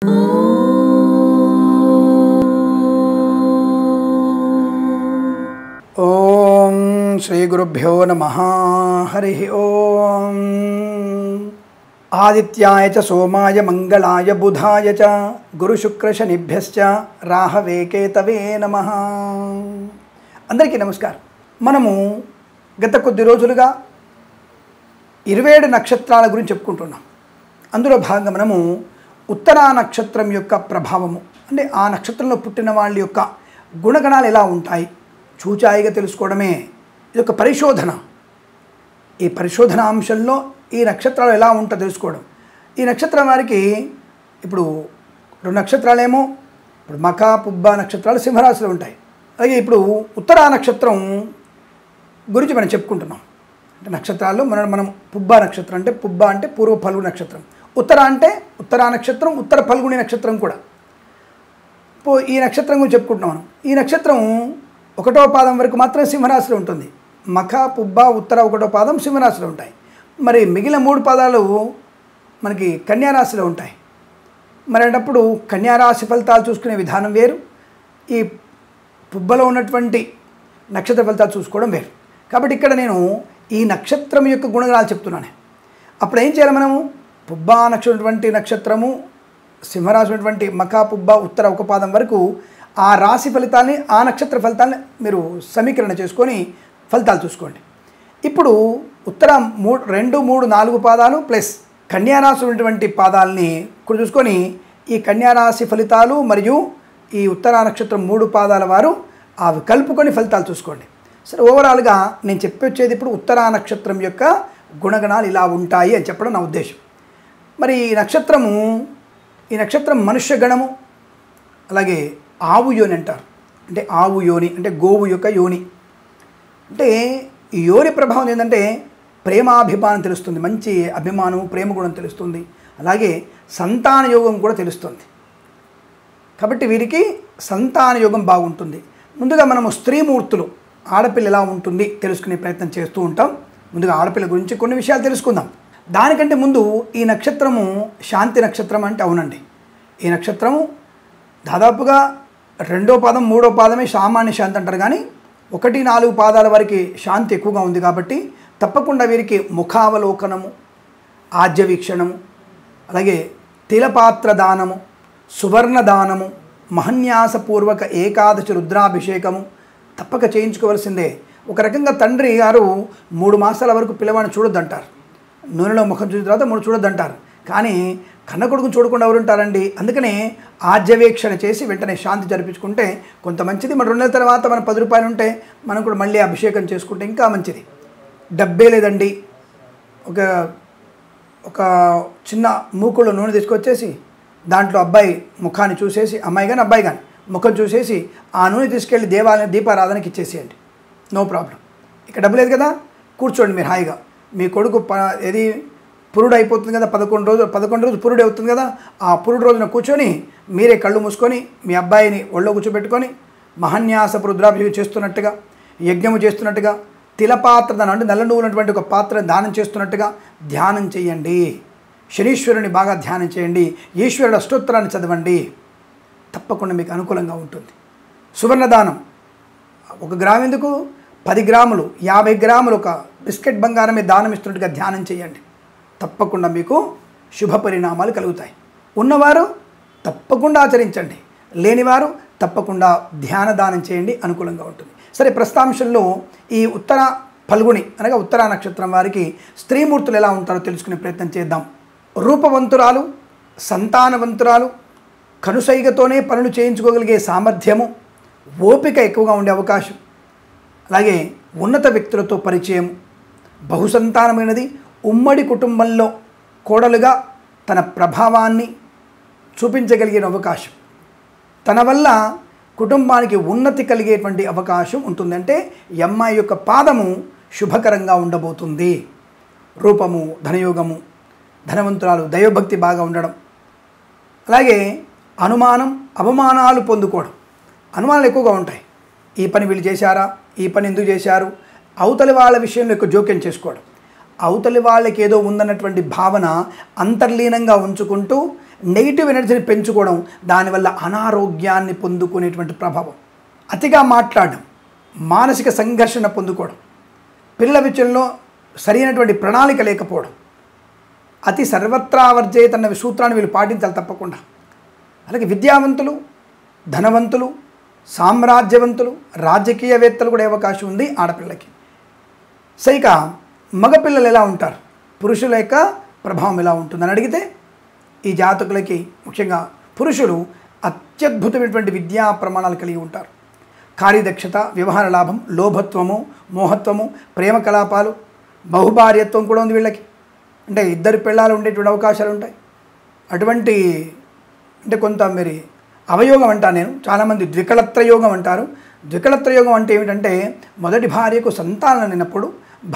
ఓం శ్రీ గురుభ్యో నమః. హరి ఓం. ఆదిత్యాయ చ సోమాయ మంగళాయ బుధాయ చ గురుశుక్రశనిభ్యశ్చ రాహవే కేతవే నమః. అందరికీ నమస్కారం. మనము గత కొద్ది రోజులుగా 27 నక్షత్రాల గురించి చెప్పుకుంటున్నాం. అందులో భాగంగా మనము ఉత్తరా నక్షత్రం యొక్క ప్రభావము, అంటే ఆ నక్షత్రంలో పుట్టిన వాళ్ళ యొక్క గుణగణాలు ఎలా ఉంటాయి చూచాయిగా తెలుసుకోవడమే ఇది ఒక పరిశోధన. ఈ పరిశోధన అంశంలో ఈ నక్షత్రాలు ఎలా ఉంటుందో తెలుసుకోవడం. ఈ నక్షత్రం వారికి ఇప్పుడు 2 నక్షత్రాలేమో ఇప్పుడు మఖ పుబ్బ నక్షత్రాలు సింహరాశిలో ఉంటాయి. అలాగే ఇప్పుడు ఉత్తరా నక్షత్రం గురించి మనం చెప్పుకుంటున్నాం. అంటే నక్షత్రాల్లో మనం పుబ్బ నక్షత్రం అంటే పుబ్బ అంటే పూర్వ ఫల్గుని నక్షత్రం, ఉత్తర అంటే ఉత్తరా నక్షత్రం, ఉత్తర ఫల్గుని నక్షత్రం కూడా. ఈ నక్షత్రం గురించి చెప్పుకుంటున్నాం మనం. ఈ నక్షత్రం 1వ పాదం వరకు మాత్రం సింహరాశిలో ఉంటుంది. మఖ పుబ్బ ఉత్తర 1వ పాదం సింహరాశిలో ఉంటాయి. మరి మిగిలిన 3 పాదాలు మనకి కన్యారాశిలో ఉంటాయి. మరి అప్పుడు కన్యారాశి ఫలితాలు చూసుకునే విధానం వేరు, ఈ పుబ్బలో ఉన్నటువంటి నక్షత్ర ఫలితాలు చూసుకోవడం వేరు. కాబట్టి ఇక్కడ నేను ఈ నక్షత్రం యొక్క గుణగణాలు చెప్తున్నాను. అప్పుడు ఏం చేయాలి మనము? పుబ్బా నక్షత్రము సింహరాశి ఉన్నటువంటి మఖ పుబ్బ ఉత్తర 1 పాదం వరకు ఆ రాశి ఫలితాన్ని, ఆ నక్షత్ర ఫలితాన్ని మీరు సమీకరణ చేసుకొని ఫలితాలు చూసుకోండి. ఇప్పుడు ఉత్తర 2, 3, 4 పాదాలు ప్లస్ కన్యారాశి ఉన్నటువంటి పాదాలని ఇక్కడ చూసుకొని ఈ కన్యారాశి ఫలితాలు మరియు ఈ ఉత్తరా నక్షత్రం 3 పాదాల వారు అవి కలుపుకొని ఫలితాలు చూసుకోండి. సరే, ఓవరాల్గా నేను చెప్పొచ్చేది ఇప్పుడు ఉత్తరా నక్షత్రం యొక్క గుణగణాలు ఇలా ఉంటాయి అని చెప్పడం నా ఉద్దేశం. మరి ఈ నక్షత్రం మనుష్య గణము, అలాగే ఆవు యోని అంటారు. అంటే ఆవు యోని అంటే గోవు యొక్క యోని. అంటే ఈ యోని ప్రభావం ఏంటంటే ప్రేమాభిమానం తెలుస్తుంది, మంచి అభిమానం ప్రేమ గుణం తెలుస్తుంది, అలాగే సంతాన యోగం కూడా తెలుస్తుంది. కాబట్టి వీరికి సంతాన యోగం బాగుంటుంది. ముందుగా మనము స్త్రీమూర్తులు, ఆడపిల్ల ఎలా ఉంటుంది తెలుసుకునే ప్రయత్నం చేస్తూ ఉంటాం. ముందుగా ఆడపిల్ల గురించి కొన్ని విషయాలు తెలుసుకుందాం. దానికంటే ముందు ఈ నక్షత్రము శాంతి నక్షత్రం అంటే అవునండి. ఈ నక్షత్రము దాదాపుగా 2వ పాదం 3వ పాదమే సామాన్య శాంతి అంటారు, కానీ 1, 4 పాదాల వరకు శాంతి ఎక్కువగా ఉంది. కాబట్టి తప్పకుండా వీరికి ముఖావలోకనము, ఆజ్యవీక్షణము, అలాగే తిలపాత్ర దానము, సువర్ణ దానము, మహన్యాసపూర్వక ఏకాదశి రుద్రాభిషేకము తప్పక చేయించుకోవాల్సిందే. ఒక రకంగా తండ్రి గారు 3 మాసాల వరకు పిల్లవాడిని చూడొద్దంటారు. నూనెలో ముఖం చూసిన తర్వాత 3 చూడొద్దంటారు. కానీ కన్న కొడుకుని చూడకుండా ఎవరు ఉంటారండి? అందుకనే ఆజ్యవేక్షణ చేసి వెంటనే శాంతి జరిపించుకుంటే కొంత మంచిది. మన 2 నెలల తర్వాత మన 10 రూపాయలు ఉంటే మనం కూడా మళ్ళీ అభిషేకం చేసుకుంటే ఇంకా మంచిది. డబ్బే లేదండి, ఒక చిన్న మూకులో నూనె తీసుకొచ్చేసి దాంట్లో అబ్బాయి ముఖాన్ని చూసేసి, అమ్మాయి కానీ అబ్బాయి కానీ ముఖం చూసేసి ఆ నూనె తీసుకెళ్ళి దీపారాధనకి ఇచ్చేసేయండి, నో ప్రాబ్లం. ఇక డబ్బు లేదు కదా, కూర్చోండి మీరు హాయిగా. మీ కొడుకు ఏది పురుడు అయిపోతుంది కదా, 11 రోజు పురుడు అవుతుంది కదా, ఆ పురుడు రోజున కూర్చొని మీరే కళ్ళు మూసుకొని మీ అబ్బాయిని ఒళ్ళో కూర్చోబెట్టుకొని మహన్యాస రుద్రాభిషేకం చేస్తున్నట్టుగా, యజ్ఞము చేస్తున్నట్టుగా, తిలపాత్ర దానం అంటే నల్ల నువ్వు ఉన్నటువంటి ఒక పాత్ర దానం చేస్తున్నట్టుగా ధ్యానం చేయండి. శనీశ్వరుని బాగా ధ్యానం చేయండి, ఈశ్వరుడు అష్టోత్తరాన్ని చదవండి, తప్పకుండా మీకు అనుకూలంగా ఉంటుంది. సువర్ణదానం 1 గ్రాము ఎందుకు, 10 గ్రాములు 50 గ్రాములు ఒక బిస్కెట్ బంగారమే దానం ఇస్తున్నట్టుగా ధ్యానం చేయండి. తప్పకుండా మీకు శుభ పరిణామాలు కలుగుతాయి. ఉన్నవారు తప్పకుండా ఆచరించండి, లేనివారు తప్పకుండా ధ్యాన దానం చేయండి, అనుకూలంగా ఉంటుంది. సరే, ప్రస్తాంశంలో ఈ ఉత్తర ఫల్గుని అనగా ఉత్తరా నక్షత్రం వారికి స్త్రీమూర్తులు ఎలా ఉంటారో తెలుసుకునే ప్రయత్నం చేద్దాం. రూపవంతురాలు, సంతానవంతురాలు, కనుసైగతోనే పనులు చేయించుకోగలిగే సామర్థ్యము, ఓపిక ఎక్కువగా ఉండే అవకాశం, అలాగే ఉన్నత వ్యక్తులతో పరిచయం, బహుసంతానమైనది, ఉమ్మడి కుటుంబంలో కోడలుగా తన ప్రభావాన్ని చూపించగలిగిన అవకాశం, తన వల్ల కుటుంబానికి ఉన్నతి కలిగేటువంటి అవకాశం ఉంటుంది. అంటే ఈ అమ్మాయి యొక్క పాదము శుభకరంగా ఉండబోతుంది. రూపము, ధనయోగము, ధనవంతురాలు, దైవభక్తి బాగా ఉండడం, అలాగే అనుమానం, అవమానాలు పొందుకోవడం. అనుమానాలు ఎక్కువగా ఉంటాయి. ఈ పని వీళ్ళు చేశారా, ఈ పని ఎందుకు చేశారు, అవతలి వాళ్ళ విషయంలో ఎక్కువ జోక్యం చేసుకోవడం, అవతలి వాళ్ళకి ఏదో ఉందన్నటువంటి భావన అంతర్లీనంగా ఉంచుకుంటూ నెగిటివ్ ఎనర్జీని పెంచుకోవడం, దానివల్ల అనారోగ్యాన్ని పొందుకునేటువంటి ప్రభావం, అతిగా మాట్లాడడం, మానసిక సంఘర్షణ పొందుకోవడం, పిల్లల విషయంలో సరైనటువంటి ప్రణాళిక లేకపోవడం, అతి సర్వత్రా వర్జేత్ అన్న సూత్రాన్ని వీళ్ళు పాటించాలి తప్పకుండా. అలాగే విద్యావంతులు, ధనవంతులు, సామ్రాజ్యవంతులు, రాజకీయవేత్తలు కూడా అవకాశం ఉంది ఆడపిల్లకి. ఇక మగపిల్లలు ఎలా ఉంటారు, పురుషుల యొక్క ప్రభావం ఎలా ఉంటుందని అడిగితే ఈ జాతకులకి ముఖ్యంగా పురుషులు అత్యద్భుతమైనటువంటి విద్యా ప్రమాణాలు కలిగి ఉంటారు. కార్యదక్షత, వ్యవహార లాభం, లోభత్వము, మోహత్వము, ప్రేమ కలాపాలు, బహుభార్యత్వం కూడా ఉంది వీళ్ళకి. అంటే ఇద్దరు పిల్లలు ఉండేటువంటి అవకాశాలు ఉంటాయి. అటువంటి అంటే కొంత మరి అవయోగం అంటాను నేను, చాలామంది ద్వికళత్ర యోగం అంటారు. ద్వికళత్ర యోగం అంటే ఏమిటంటే మొదటి భార్యకు సంతానం లేనప్పుడు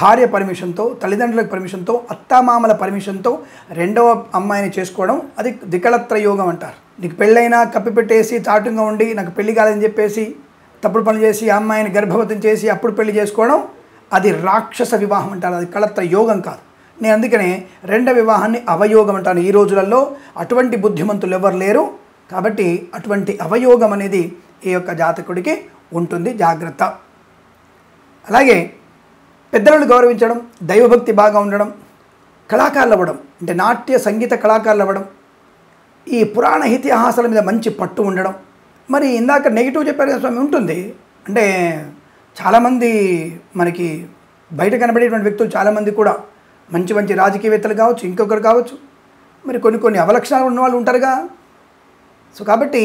భార్య పర్మిషన్తో, తల్లిదండ్రుల పర్మిషన్తో, అత్తామామల పర్మిషన్తో రెండవ అమ్మాయిని చేసుకోవడం, అది ద్వికళత్ర యోగం అంటారు. నీకు పెళ్ళైనా కప్పిపెట్టేసి చాటుగా ఉండి నాకు పెళ్లి కాదని చెప్పేసి తప్పుడు పనులు చేసి ఆ అమ్మాయిని గర్భవతం చేసి అప్పుడు పెళ్లి చేసుకోవడం, అది రాక్షస వివాహం అంటారు. అది కళత్ర యోగం కాదు. నేను అందుకనే రెండవ వివాహాన్ని అవయోగం అంటాను. ఈ రోజులలో అటువంటి బుద్ధిమంతులు ఎవరు లేరు. కాబట్టి అటువంటి అవయోగం అనేది ఈ యొక్క జాతకుడికి ఉంటుంది, జాగ్రత్త. అలాగే పెద్దలను గౌరవించడం, దైవభక్తి బాగా ఉండడం, కళాకారులు అవ్వడం, అంటే నాట్య సంగీత కళాకారులు అవ్వడం, ఈ పురాణ ఇతిహాసాల మీద మంచి పట్టు ఉండడం. మరి ఇందాక నెగిటివ్ చెప్పారు కదా స్వామి, ఉంటుంది. అంటే చాలామంది మనకి బయట కనబడేటువంటి వ్యక్తులు చాలామంది కూడా మంచి మంచి రాజకీయవేత్తలు కావచ్చు, ఇంకొకరు కావచ్చు, మరి కొన్ని అవలక్షణాలు ఉన్న వాళ్ళు ఉంటారుగా. సో కాబట్టి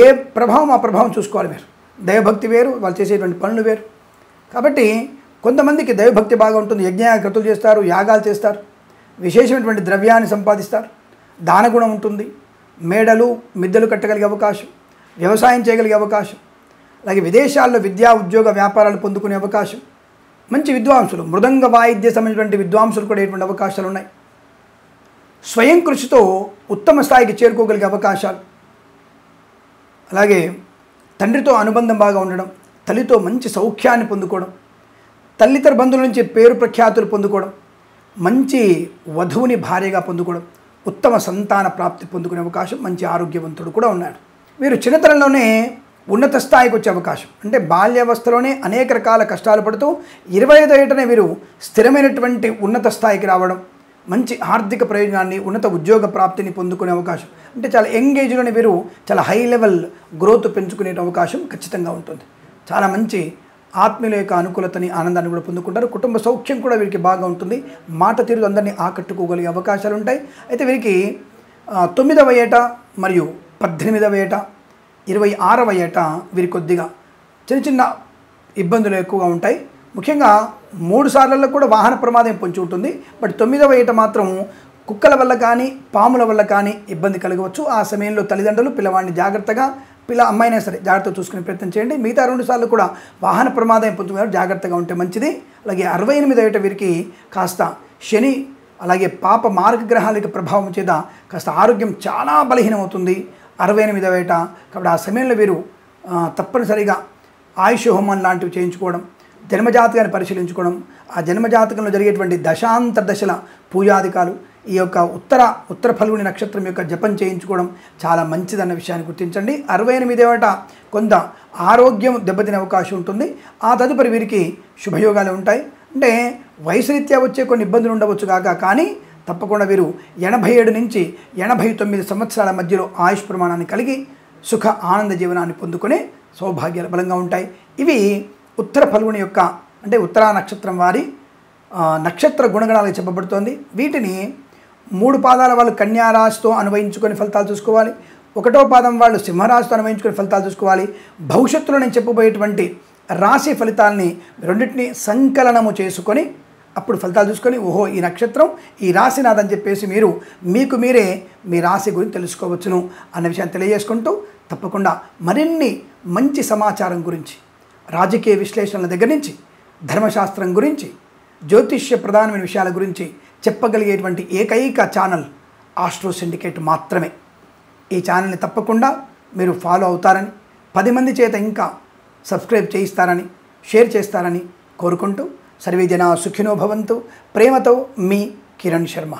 ఏ ప్రభావం ఆ ప్రభావం చూసుకోవాలి. మీరు దైవభక్తి వేరు, వాళ్ళు చేసేటువంటి పనులు వేరు. కాబట్టి కొంతమందికి దైవభక్తి బాగా ఉంటుంది, యజ్ఞయాగతులు చేస్తారు, యాగాలు చేస్తారు, విశేషమైనటువంటి ద్రవ్యాన్ని సంపాదిస్తారు, దానగుణం ఉంటుంది, మేడలు మిద్దెలు కట్టగలిగే అవకాశం, వ్యవసాయం చేయగలిగే అవకాశం, అలాగే విదేశాల్లో విద్యా ఉద్యోగ వ్యాపారాలు పొందుకునే అవకాశం, మంచి విద్వాంసులు, మృదంగ వాయిద్య సంబంధించినటువంటి విద్వాంసులు కూడా ఎటువంటి అవకాశాలు ఉన్నాయి. స్వయం కృషితో ఉత్తమ స్థాయికి చేరుకోగలిగే అవకాశాలు, అలాగే తండ్రితో అనుబంధం బాగా ఉండడం, తల్లితో మంచి సౌఖ్యాన్ని పొందుకోవడం, తల్లితర బంధువుల నుంచి పేరు ప్రఖ్యాతులు పొందుకోవడం, మంచి వధువుని భార్యగా పొందుకోవడం, ఉత్తమ సంతాన ప్రాప్తి పొందుకునే అవకాశం, మంచి ఆరోగ్యవంతుడు కూడా ఉన్నాడు. వీరు చిన్నతనంలోనే ఉన్నత స్థాయికి వచ్చే అవకాశం, అంటే బాల్యావస్థలోనే అనేక రకాల కష్టాలు పడుతూ 25 ఏటనే వీరు స్థిరమైనటువంటి ఉన్నత స్థాయికి రావడం, మంచి ఆర్థిక ప్రయోజనాన్ని, ఉన్నత ఉద్యోగ ప్రాప్తిని పొందుకునే అవకాశం, అంటే చాలా యంగ్ ఏజ్లోనే వీరు చాలా హై లెవెల్ గ్రోత్ పెంచుకునే అవకాశం ఖచ్చితంగా ఉంటుంది. చాలా మంచి ఆత్మీయుల యొక్క అనుకూలతని, ఆనందాన్ని కూడా పొందుకుంటారు. కుటుంబ సౌఖ్యం కూడా వీరికి బాగా ఉంటుంది. మాట తీరు అందరినీ ఆకట్టుకోగలిగే అవకాశాలు ఉంటాయి. అయితే వీరికి 9వ ఏట మరియు 18వ ఏట, 26వ ఏట వీరి కొద్దిగా చిన్న ఇబ్బందులు ఎక్కువగా ఉంటాయి. ముఖ్యంగా 3 సార్లలో కూడా వాహన ప్రమాదం పొంచి ఉంటుంది. బట్ 9వ ఏట మాత్రం కుక్కల వల్ల కానీ పాముల వల్ల కానీ ఇబ్బంది కలగవచ్చు. ఆ సమయంలో తల్లిదండ్రులు పిల్లవాడిని జాగ్రత్తగా, అమ్మాయినా సరే జాగ్రత్తగా చూసుకునే ప్రయత్నం చేయండి. మిగతా 2 సార్లు కూడా వాహన ప్రమాదం పొందుతున్నారు, జాగ్రత్తగా ఉంటే మంచిది. అలాగే 68వ ఏట వీరికి కాస్త శని అలాగే పాప మార్గగ్రహాల యొక్క ప్రభావం చేత కాస్త ఆరోగ్యం చాలా బలహీనమవుతుంది 68వ ఏట. కాబట్టి ఆ సమయంలో వీరు తప్పనిసరిగా ఆయుష్ హోమం లాంటివి చేయించుకోవడం, జన్మజాతకాన్ని పరిశీలించుకోవడం, ఆ జన్మజాతకంలో జరిగేటువంటి దశాంతర దశల పూజాధికాలు, ఈ యొక్క ఉత్తర ఫల్గుని నక్షత్రం యొక్క జపం చేయించుకోవడం చాలా మంచిదన్న విషయాన్ని గుర్తించండి. 68వ ఏట కొంత ఆరోగ్యం దెబ్బతినే అవకాశం ఉంటుంది. ఆ తదుపరి వీరికి శుభయోగాలు ఉంటాయి. అంటే వయసు రీత్యా వచ్చే కొన్ని ఇబ్బందులు ఉండవచ్చు కాక, కానీ తప్పకుండా వీరు 87 నుంచి 89 సంవత్సరాల మధ్యలో ఆయుష్ ప్రమాణాన్ని కలిగి సుఖ ఆనంద జీవనాన్ని పొందుకునే సౌభాగ్యాలు బలంగా ఉంటాయి. ఇవి ఉత్తర ఫల్గుని యొక్క, అంటే ఉత్తరా నక్షత్రం వారి నక్షత్ర గుణగణాలకు చెప్పబడుతోంది. వీటిని 3 పాదాల వాళ్ళు కన్యారాశితో అన్వయించుకొని ఫలితాలు చూసుకోవాలి. 1వ పాదం వాళ్ళు సింహరాశితో అన్వయించుకొని ఫలితాలు చూసుకోవాలి. భవిష్యత్తులో నేను చెప్పబోయేటువంటి రాశి ఫలితాలని రెండింటినీ సంకలనము చేసుకొని అప్పుడు ఫలితాలు చూసుకొని, ఓహో ఈ నక్షత్రం ఈ రాశి నాదని చెప్పేసి మీకు మీరే మీ రాశి గురించి తెలుసుకోవచ్చును అన్న విషయాన్ని తెలియజేసుకుంటూ, తప్పకుండా మరిన్ని మంచి సమాచారం గురించి, రాజకీయ విశ్లేషణల దగ్గర నుంచి ధర్మశాస్త్రం గురించి, జ్యోతిష్య ప్రధానమైన విషయాల గురించి చెప్పగలిగేటువంటి ఏకైక ఛానల్ ఆస్ట్రో సిండికేట్ మాత్రమే. ఈ ఛానల్ని తప్పకుండా మీరు ఫాలో అవుతారని, 10 మంది చేత ఇంకా సబ్స్క్రైబ్ చేయిస్తారని, షేర్ చేస్తారని కోరుకుంటూ, సర్వే జనా సుఖినో భవంతు. ప్రేమతో మీ కిరణ్ శర్మ.